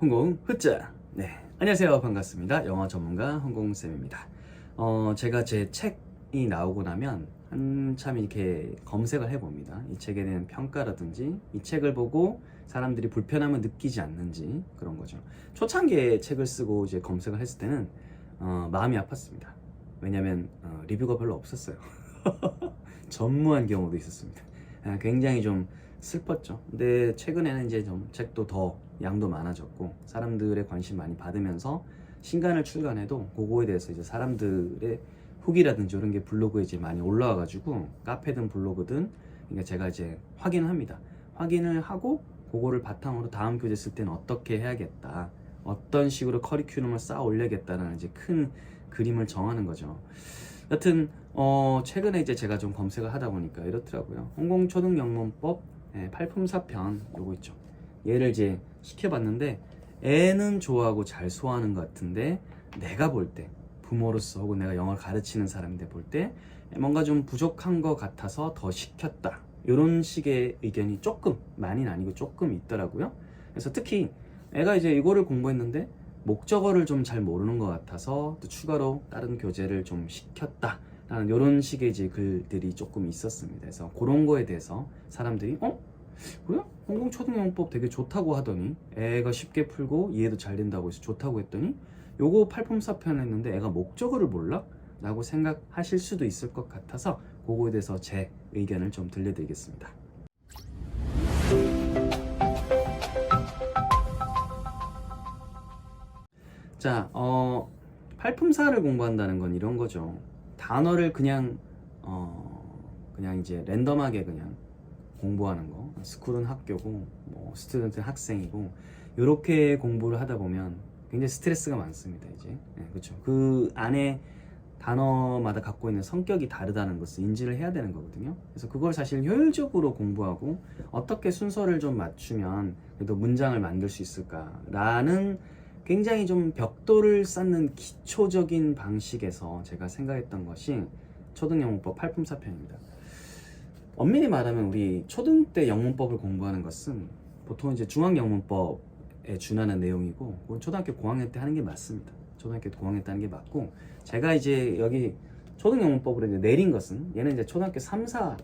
홍공 흐짜. 네, 안녕하세요. 반갑습니다. 영어 전문가 홍공쌤입니다. 제가 제 책이 나오고 나면 한참 이렇게 검색을 해봅니다. 이 책에 대한 평가라든지 이 책을 보고 사람들이 불편함을 느끼지 않는지 그런 거죠. 초창기에 책을 쓰고 이제 검색을 했을 때는 마음이 아팠습니다. 왜냐면 리뷰가 별로 없었어요. 전무한 경우도 있었습니다. 굉장히 좀 슬펐죠. 근데 최근에는 이제 좀 책도 더 양도 많아졌고 사람들의 관심 많이 받으면서 신간을 출간해도 그거에 대해서 이제 사람들의 후기라든지 이런 게 블로그에 이제 많이 올라와가지고 카페든 블로그든 그러니까 제가 이제 확인을 합니다. 확인을 하고 그거를 바탕으로 다음 교재 쓸 때는 어떻게 해야겠다, 어떤 식으로 커리큘럼을 쌓아 올려야겠다는 이제 큰 그림을 정하는 거죠. 여튼 최근에 이제 제가 좀 검색을 하다 보니까 이렇더라고요. 홍공초등영문법 8품사편 요거 있죠. 얘를 이제 시켜봤는데 애는 좋아하고 잘 소화하는 것 같은데 내가 볼 때 부모로서 혹은 내가 영어를 가르치는 사람인데 볼 때 뭔가 좀 부족한 것 같아서 더 시켰다, 이런 식의 의견이 조금, 많이는 아니고 조금 있더라고요. 그래서 특히 애가 이제 이거를 공부했는데 목적어를 좀 잘 모르는 것 같아서 또 추가로 다른 교재를 좀 시켰다 라는 이런 식의 이제 글들이 조금 있었습니다. 그래서 그런 거에 대해서 사람들이 그래? 홍공초등영문법 되게 좋다고 하더니, 애가 쉽게 풀고 이해도 잘 된다고 해서 좋다고 했더니 요거 8품사편 했는데 애가 목적어를 몰라? 라고 생각하실 수도 있을 것 같아서 그거에 대해서 제 의견을 좀 들려드리겠습니다. 자, 8품사를 공부한다는 건 이런 거죠. 단어를 그냥 이제 랜덤하게 그냥 공부하는 거. 스쿨은 학교고, 뭐 스튜던트는 학생이고, 이렇게 공부를 하다 보면 굉장히 스트레스가 많습니다. 이제 그렇죠. 그 안에 단어마다 갖고 있는 성격이 다르다는 것을 인지를 해야 되는 거거든요. 그래서 그걸 사실 효율적으로 공부하고 어떻게 순서를 좀 맞추면 그래도 문장을 만들 수 있을까라는 굉장히 좀 벽돌을 쌓는 기초적인 방식에서 제가 생각했던 것이 초등영문법 8품사편입니다. 엄밀히 말하면 우리 초등 때 영문법을 공부하는 것은 보통 이제 중학영문법에 준하는 내용이고, 그건 초등학교 고학년 때 하는 게 맞습니다. 초등학교 고학년 때 하는 게 맞고, 제가 이제 여기 초등영문법으로 이제 내린 것은 얘는 이제 초등학교 3, 4,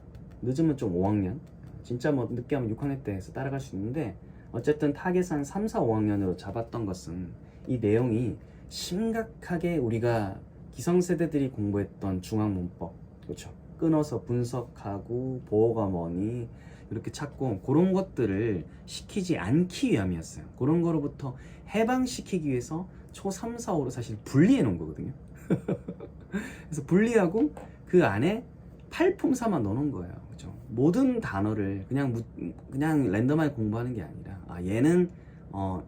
늦으면 좀 5학년, 진짜 뭐 늦게 하면 6학년 때 해서 따라갈 수 있는데, 어쨌든 타겟은 한 3, 4, 5학년으로 잡았던 것은 이 내용이 심각하게 우리가 기성세대들이 공부했던 중학문법, 그렇죠, 끊어서 분석하고 보호가 뭐니 이렇게 찾고 그런 것들을 시키지 않기 위함이었어요. 그런 거로부터 해방시키기 위해서 초 3, 4, 5로 사실 분리해 놓은 거거든요. 그래서 분리하고 그 안에 8품사만 넣어놓은 거예요. 그렇죠? 모든 단어를 그냥 랜덤하게 공부하는 게 아니라 얘는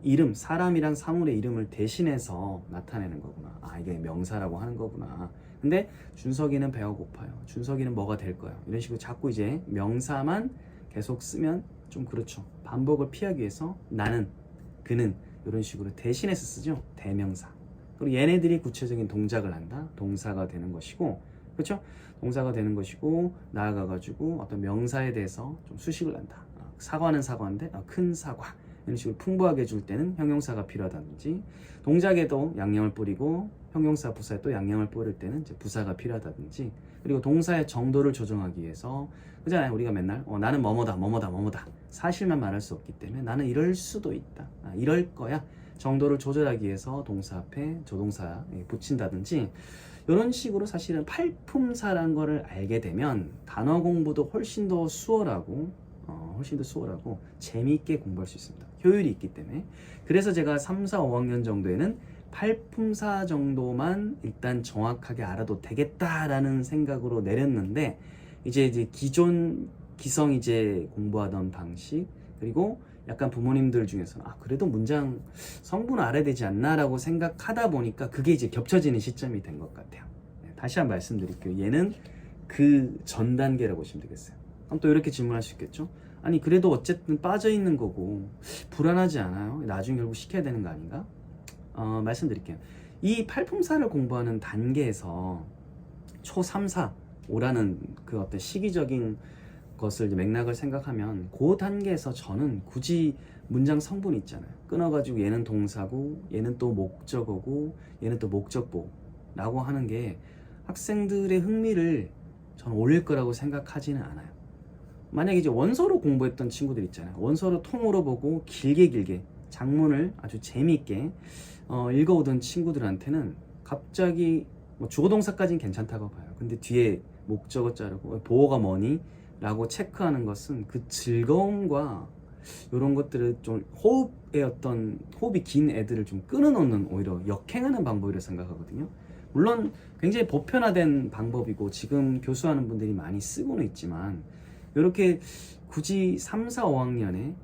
이름, 사람이랑 사물의 이름을 대신해서 나타내는 거구나. 이게 명사라고 하는 거구나. 근데 준석이는 배가 고파요. 준석이는 뭐가 될 거야. 이런 식으로 자꾸 이제 명사만 계속 쓰면 좀 그렇죠. 반복을 피하기 위해서 나는, 그는 이런 식으로 대신해서 쓰죠. 대명사. 그리고 얘네들이 구체적인 동작을 한다. 동사가 되는 것이고, 그렇죠? 동사가 되는 것이고, 나아가가지고 어떤 명사에 대해서 좀 수식을 한다. 사과는 사과인데 큰 사과. 이런 식으로 풍부하게 해줄 때는 형용사가 필요하다든지, 동작에도 양념을 뿌리고 형용사 부사에 또 양념을 뿌릴 때는 이제 부사가 필요하다든지, 그리고 동사의 정도를 조정하기 위해서, 그잖아요. 우리가 맨날 나는 뭐뭐다 사실만 말할 수 없기 때문에 나는 이럴 수도 있다, 이럴 거야 정도를 조절하기 위해서 동사 앞에 조동사 붙인다든지, 이런 식으로 사실은 8품사라는 거를 알게 되면 단어 공부도 훨씬 더 수월하고 재미있게 공부할 수 있습니다. 효율이 있기 때문에. 그래서 제가 3, 4, 5학년 정도에는 8품사 정도만 일단 정확하게 알아도 되겠다라는 생각으로 내렸는데, 이제 기존 기성 이제 공부하던 방식, 그리고 약간 부모님들 중에서는 그래도 문장 성분을 알아야 되지 않나 라고 생각하다 보니까 그게 이제 겹쳐지는 시점이 된 것 같아요. 다시 한번 말씀드릴게요. 얘는 그 전 단계라고 보시면 되겠어요. 그럼 또 이렇게 질문할 수 있겠죠. 아니 그래도 어쨌든 빠져있는 거고 불안하지 않아요? 나중에 결국 시켜야 되는 거 아닌가? 말씀드릴게요. 이 8품사를 공부하는 단계에서 초 3, 4, 5라는 그 어떤 시기적인 것을 맥락을 생각하면 그 단계에서 저는 굳이 문장 성분이 있잖아요. 끊어가지고 얘는 동사고 얘는 또 목적어고 얘는 또 목적보라고 하는 게 학생들의 흥미를 저는 올릴 거라고 생각하지는 않아요. 만약에 이제 원서로 공부했던 친구들 있잖아요. 원서로 통으로 보고 길게 장문을 아주 재미있게 읽어오던 친구들한테는 갑자기 뭐 주어동사까지는 괜찮다고 봐요. 근데 뒤에 목적어 자르고 보어가 뭐니? 라고 체크하는 것은 그 즐거움과 이런 것들을 좀 호흡이 긴 애들을 좀 끊어놓는 오히려 역행하는 방법이라고 생각하거든요. 물론 굉장히 보편화된 방법이고 지금 교수하는 분들이 많이 쓰고는 있지만 이렇게 굳이 3, 4, 5학년에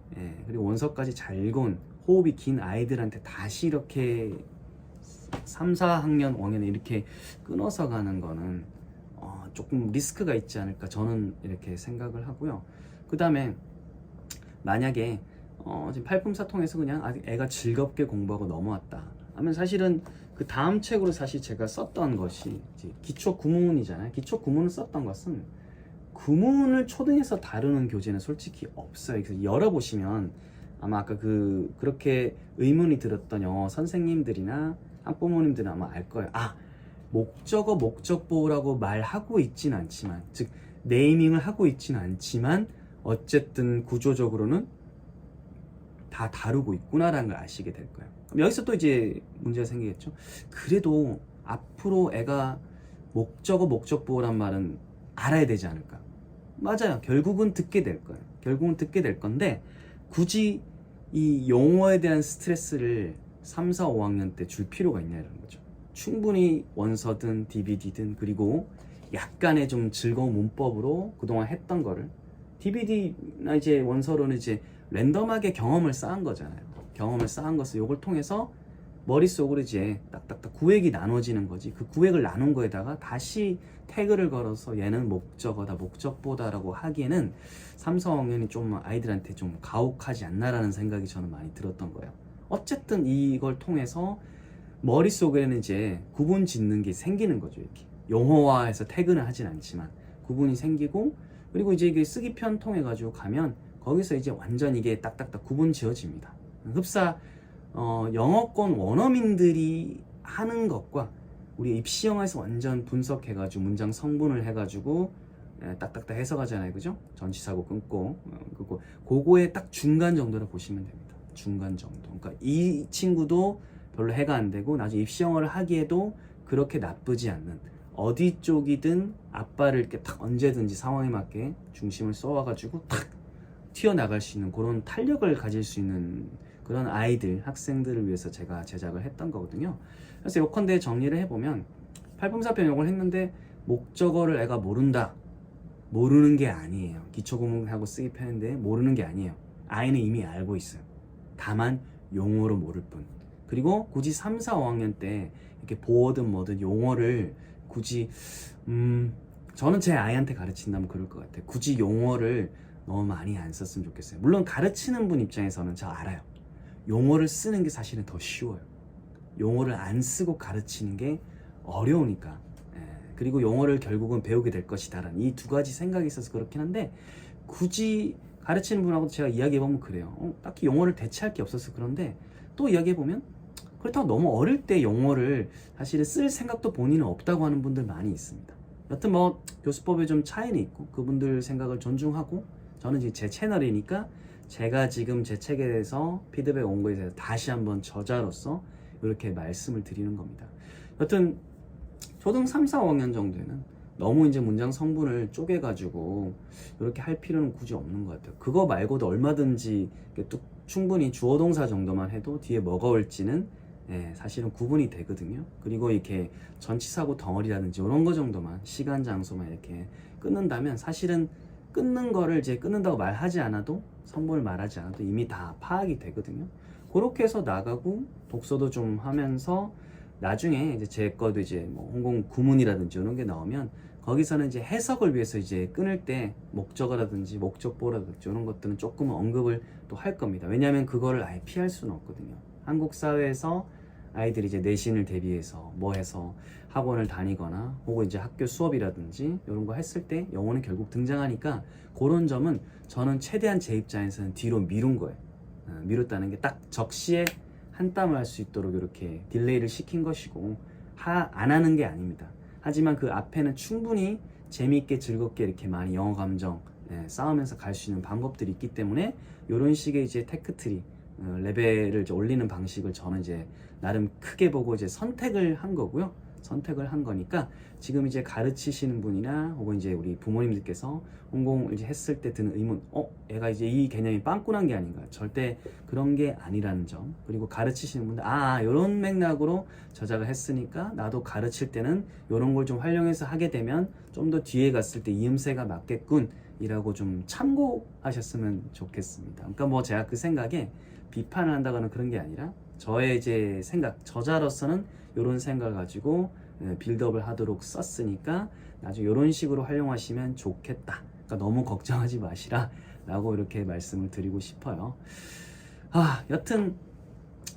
그리고 원서까지 잘 읽은 호흡이 긴 아이들한테 다시 이렇게 3, 4학년, 5학년에 이렇게 끊어서 가는 거는 조금 리스크가 있지 않을까 저는 이렇게 생각을 하고요. 그 다음에 만약에 지금 팔품사 통해서 그냥 애가 즐겁게 공부하고 넘어왔다 하면 사실은 그 다음 책으로 사실 제가 썼던 것이 이제 기초 구문이잖아요. 기초 구문을 썼던 것은 구문을 초등에서 다루는 교재는 솔직히 없어요. 그래서 열어보시면 아마 아까 그렇게 의문이 들었던 영어 선생님들이나 학부모님들은 아마 알 거예요. 목적어, 목적보라고 말하고 있진 않지만, 즉 네이밍을 하고 있진 않지만 어쨌든 구조적으로는 다 다루고 있구나라는 걸 아시게 될 거예요. 그럼 여기서 또 이제 문제가 생기겠죠. 그래도 앞으로 애가 목적어, 목적보란 말은 알아야 되지 않을까? 맞아요. 결국은 듣게 될 거예요. 결국은 듣게 될 건데 굳이 이 용어에 대한 스트레스를 3, 4, 5학년 때 줄 필요가 있냐 이런 거죠. 충분히 원서든 DVD든 그리고 약간의 좀 즐거운 문법으로 그동안 했던 거를 DVD나 이제 원서로는 이제 랜덤하게 경험을 쌓은 거잖아요. 경험을 쌓은 것을 요걸 통해서 머릿속으로 이제 딱딱딱 구획이 나눠지는 거지. 그 구획을 나눈 거에다가 다시 태그를 걸어서 얘는 목적어다, 목적보다라고 하기에는 3, 4학년이 좀 아이들한테 좀 가혹하지 않나라는 생각이 저는 많이 들었던 거예요. 어쨌든 이걸 통해서 머릿속에는 이제 구분 짓는 게 생기는 거죠. 이렇게 용어화해서 태그는 하진 않지만 구분이 생기고 그리고 이제 이게 쓰기편 통해 가지고 가면 거기서 이제 완전 이게 딱딱딱 구분 지어집니다. 흡사 영어권 원어민들이 하는 것과 우리 입시영어에서 완전 분석해가지고 문장 성분을 해가지고 딱딱딱 해석하잖아요, 그죠? 전치사고 끊고 그거의 딱 중간 정도를 보시면 됩니다. 중간 정도. 그러니까 이 친구도 별로 해가 안 되고 나중에 입시영어를 하기에도 그렇게 나쁘지 않는 어디 쪽이든 앞발을 이렇게 탁 언제든지 상황에 맞게 중심을 쏘아가지고 탁 튀어나갈 수 있는 그런 탄력을 가질 수 있는 그런 아이들, 학생들을 위해서 제가 제작을 했던 거거든요. 그래서 요컨대 정리를 해보면 팔품사편 요걸 했는데 목적어를 애가 모른다. 모르는 게 아니에요. 기초구문하고 쓰기편인데 모르는 게 아니에요. 아이는 이미 알고 있어요. 다만 용어로 모를 뿐. 그리고 굳이 3, 4, 5학년 때 이렇게 보어든 뭐든 용어를 굳이 저는 제 아이한테 가르친다면 그럴 것 같아요. 굳이 용어를 너무 많이 안 썼으면 좋겠어요. 물론 가르치는 분 입장에서는 저 알아요. 용어를 쓰는 게 사실은 더 쉬워요. 용어를 안 쓰고 가르치는 게 어려우니까. 그리고 용어를 결국은 배우게 될 것이다라는 이 두 가지 생각이 있어서 그렇긴 한데 굳이 가르치는 분하고도 제가 이야기해보면 그래요. 딱히 용어를 대체할 게 없어서 그런데 또 이야기해보면 그렇다고 너무 어릴 때 용어를 사실은 쓸 생각도 본인은 없다고 하는 분들 많이 있습니다. 여튼 뭐 교수법에 좀 차이는 있고 그분들 생각을 존중하고 저는 이제 제 채널이니까 제가 지금 제 책에 대해서 피드백 온 거에 대해서 다시 한번 저자로서 이렇게 말씀을 드리는 겁니다. 여튼 초등 3, 4, 5학년 정도에는 너무 이제 문장 성분을 쪼개가지고 이렇게 할 필요는 굳이 없는 것 같아요. 그거 말고도 얼마든지 또 충분히 주어 동사 정도만 해도 뒤에 뭐가 올지는 사실은 구분이 되거든요. 그리고 이렇게 전치사고 덩어리라든지 이런 거 정도만 시간 장소만 이렇게 끊는다면 사실은 끊는 거를 이제 끊는다고 말하지 않아도 성분을 말하지 않아도 이미 다 파악이 되거든요. 그렇게 해서 나가고 독서도 좀 하면서 나중에 이제 제 거도 이제 뭐 홍콩 구문이라든지 이런 게 나오면 거기서는 이제 해석을 위해서 이제 끊을 때 목적어라든지 목적보라든지 이런 것들은 조금 언급을 또 할 겁니다. 왜냐하면 그거를 아예 피할 수는 없거든요. 한국 사회에서 아이들이 이제 내신을 대비해서 뭐 해서 학원을 다니거나 혹은 이제 학교 수업이라든지 이런 거 했을 때 영어는 결국 등장하니까 그런 점은 저는 최대한 제 입장에서는 뒤로 미룬 거예요. 미뤘다는 게 딱 적시에 한 땀을 할 수 있도록 이렇게 딜레이를 시킨 것이고 안 하는 게 아닙니다. 하지만 그 앞에는 충분히 재미있게 즐겁게 이렇게 많이 영어 감정 쌓으면서 갈 수 있는 방법들이 있기 때문에 이런 식의 이제 테크트리 레벨을 이제 올리는 방식을 저는 이제 나름 크게 보고 이제 선택을 한 거고요. 선택을 한 거니까 지금 이제 가르치시는 분이나 혹은 이제 우리 부모님들께서 홍콩을 이제 했을 때 드는 의문, 얘가 이제 이 개념이 빵꾸난 게 아닌가? 절대 그런 게 아니라는 점. 그리고 가르치시는 분들, 이런 맥락으로 저자가 했으니까 나도 가르칠 때는 이런 걸 좀 활용해서 하게 되면 좀 더 뒤에 갔을 때 이음새가 맞겠군 이라고 좀 참고하셨으면 좋겠습니다. 그러니까 뭐 제가 그 생각에 비판을 한다거나 그런 게 아니라 저의 이제 생각, 저자로서는 이런 생각을 가지고 빌드업을 하도록 썼으니까 나중에 이런 식으로 활용하시면 좋겠다. 그러니까 너무 걱정하지 마시라 라고 이렇게 말씀을 드리고 싶어요. 여튼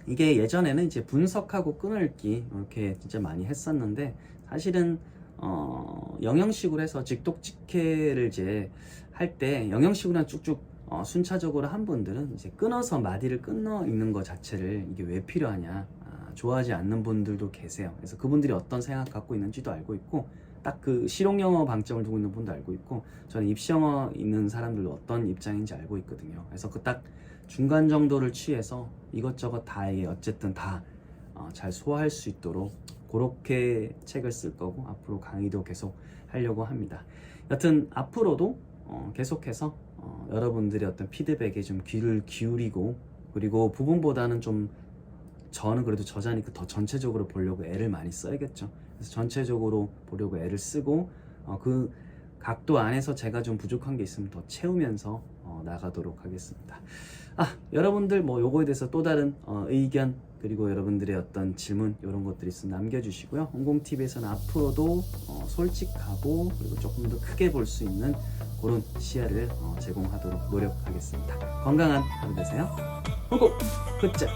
이게 예전에는 이제 분석하고 끊을기 이렇게 진짜 많이 했었는데 사실은 영형식으로 해서 직독직해를 이제 할 때 영형식으로 쭉쭉 순차적으로 한 분들은 이제 끊어서 마디를 끊어 읽는 것 자체를 이게 왜 필요하냐 좋아하지 않는 분들도 계세요. 그래서 그분들이 어떤 생각 갖고 있는지도 알고 있고 딱 그 실용영어 방점을 두고 있는 분도 알고 있고 저는 입시영어 있는 사람들도 어떤 입장인지 알고 있거든요. 그래서 그 딱 중간 정도를 취해서 이것저것 다 이게 어쨌든 다 잘 소화할 수 있도록 그렇게 책을 쓸 거고 앞으로 강의도 계속 하려고 합니다. 여튼 앞으로도 계속해서 여러분들의 어떤 피드백에 좀 귀를 기울이고 그리고 부분보다는 좀 저는 그래도 저자니까 더 전체적으로 보려고 애를 많이 써야겠죠. 그래서 전체적으로 보려고 애를 쓰고 그 각도 안에서 제가 좀 부족한 게 있으면 더 채우면서 나가도록 하겠습니다. 여러분들 뭐 요거에 대해서 또 다른 의견 그리고 여러분들의 어떤 질문 이런 것들이 있으면 남겨주시고요. 홍콩TV에서는 앞으로도 솔직하고 그리고 조금 더 크게 볼 수 있는 그런 시야를 제공하도록 노력하겠습니다. 건강한 하루 되세요. 홍콩 굿즈